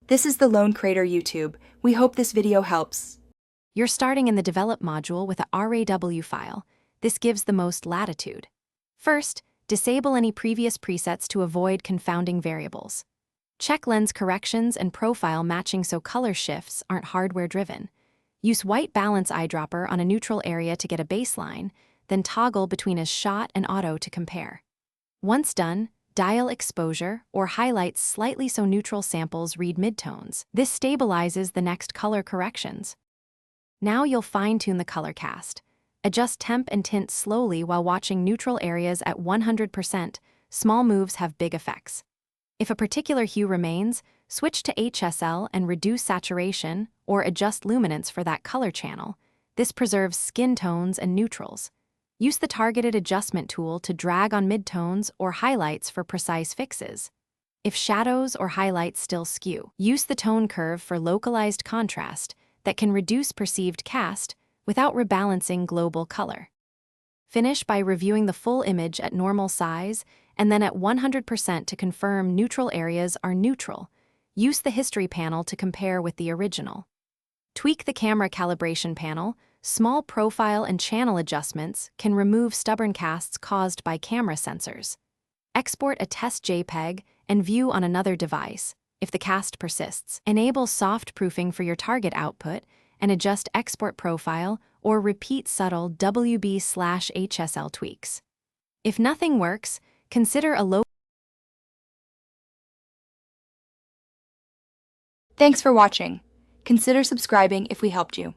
This is the Lone Crater YouTube. We hope this video helps. You're starting in the Develop module with a RAW file. This gives the most latitude. First, disable any previous presets to avoid confounding variables. Check lens corrections and profile matching so color shifts aren't hardware-driven. Use white balance eyedropper on a neutral area to get a baseline, then toggle between as shot and auto to compare. Once done, dial exposure or highlights slightly so neutral samples read midtones. This stabilizes the next color corrections. Now you'll fine-tune the color cast. Adjust temp and tint slowly while watching neutral areas at 100%. Small moves have big effects. If a particular hue remains, switch to HSL and reduce saturation or adjust luminance for that color channel. This preserves skin tones and neutrals. Use the targeted adjustment tool to drag on midtones or highlights for precise fixes. If shadows or highlights still skew, use the tone curve for localized contrast that can reduce perceived cast without rebalancing global color. Finish by reviewing the full image at normal size and then at 100% to confirm neutral areas are neutral. Use the history panel to compare with the original. Tweak the camera calibration panel. Small profile and channel adjustments can remove stubborn casts caused by camera sensors. Export a test JPEG and view on another device if the cast persists. Enable soft proofing for your target output and adjust export profile or repeat subtle WB/HSL tweaks. If nothing works, consider a low. Thanks for watching. Consider subscribing if we helped you.